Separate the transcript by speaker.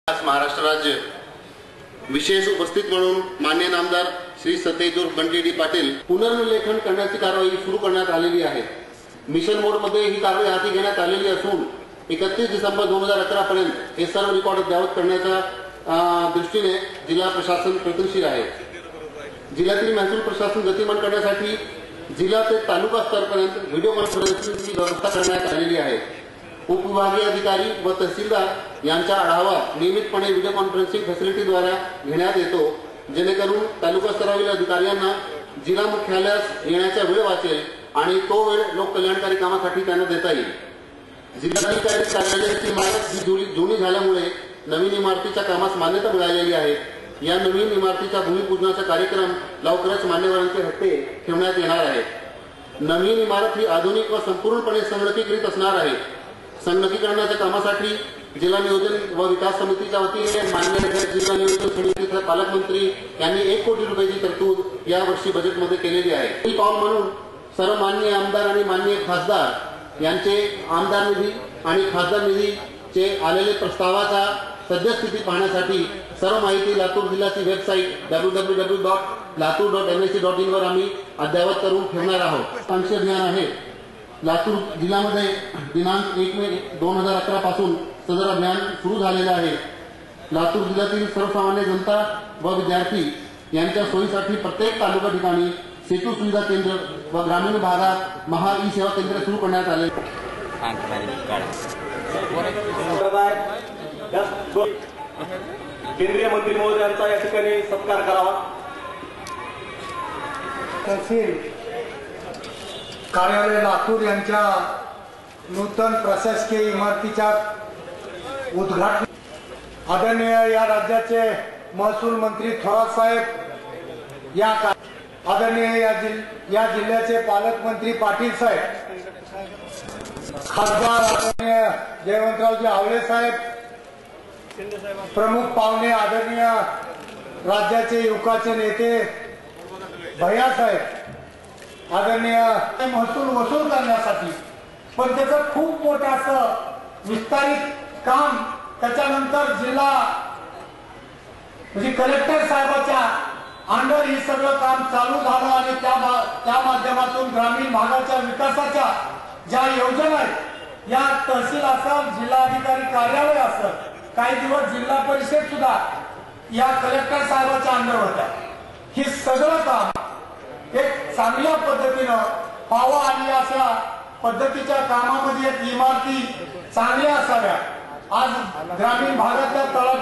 Speaker 1: आज महाराष्ट्र राज्य विशेष उपस्थित म्हणून माननीय नामदार श्री सतेज उर्फ बंटी डी पाटील पुनर्लेखन करण्याची कारवाई सुरू करण्यात आलेली आहे। मिशन मोड मध्ये ही कारवाई हाती घेण्यात आलेली असून 31 डिसेंबर 2011 पर्यंत हे सर्व रेकॉर्ड अद्ययावत करण्याच्या दृष्टीने जिल्हा प्रशासन प्रयत्नशील आहे। जिल्ह्यातील महसूल प्रशासन गतिमान करण्यासाठी जिल्हा ते तालुका स्तरापर्यंत व्हिडिओ कॉन्फरन्सिंगची व्यवस्था करण्यात आलेली आहे। उपविभागीय अधिकारी व तहसीलदार यांचा आढावा नियमितपणे व्हिडिओ कॉन्फरन्सिंग फॅसिलिटीद्वारे घेण्यात येतो, जेणेकरून तालुका स्तरावरील अधिकाऱ्यांना जिल्हा मुख्यालयास येण्याचा वेळ वाचेल आणि तो वेळ लोककल्याणकारी कामासाठी त्यांना देता येईल। जिल्हाधिकारी कार्यालयाची इमारत ही जुनी झाल्यामुळे नवीन इमारतीच्या कामास मान्यता मिळालेली आहे। या नवीन इमारतीच्या भूमिपूजनाचा कार्यक्रम लवकरच मान्यवरांच्या हस्ते ठेवण्यात येणार आहे। नवीन इमारत ही आधुनिक व संपूर्णपणे संगणकीकृत असणार आहे। संगणकीकरणाच्या कामासाठी जिल्हा नियोजन व विकास समितीच्या वतीने माननीय जिल्हा नियोजन समितीचे पालकमंत्री यांनी 1 कोटी रुपयाची तरतूद या वर्षी बजेटमध्ये केलेली आहे। ही पाऊल म्हणून सर्व माननीय आमदार आणि माननीय खासदार यांचे आमदार निधी आणि खासदार निधीचे आलेले प्रस्तावाचा सद्यस्थिती पाहण्यासाठी सर्व माहिती लातूर जिल्ह्याची वेबसाईट www.latur.msc.in वर आम्ही अद्ययावत करून ठेवणार आहोत। आमचे अभियान आहे। लातूर जिल्ह्यामध्ये दिनांक 1 मे 2011 पासून सदर अभियान सुरू झालेले आहे। लातूर जिल्ह्यातील सर्वसामान्य जनता व विद्यार्थी यांच्या सोयीसाठी प्रत्येक तालुका ठिकाणी सेतू सुविधा केंद्र व ग्रामीण भागात महा ई सेवा केंद्र सुरू करण्यात आले।
Speaker 2: केंद्रीय मंत्री महोदयांचा या ठिकाणी सत्कार करावा।
Speaker 3: तहसील कार्यालय लातूर यांच्या नूतन प्रशासकीय इमारतीच्या उद्घाटन आदरणीय या राज्याचे महसूल मंत्री थोरात साहेब, आदरणीय या जिल्ह्याचे पालकमंत्री पाटील साहेब, खासदार आदरणीय जयवंतरावजी आवळे साहेब, प्रमुख पाहुणे आदरणीय राज्याचे युवकाचे नेते भैया साहेब, आदरणीय महसूल वसूल करण्यासाठी पण त्याचं खूप मोठं असं विस्तारित काम त्याच्यानंतर जिल्हा म्हणजे कलेक्टर साहेबाच्या अंडर हे सगळं काम चालू झालं आणि त्या माध्यमातून ग्रामीण भागाच्या विकासाच्या ज्या योजना आहेत या तहसील असेल, जिल्हाधिकारी कार्यालय असेल, काही दिवस जिल्हा परिषद सुद्धा या कलेक्टर साहेबाच्या अंडर होत्या। हे सगळं काम एक चांगल्या पद्धतीनं व्हावं आणि अशा पद्धतीच्या कामामध्ये इमारती चांगल्या असाव्या। आज ग्रामीण भागातल्या तळा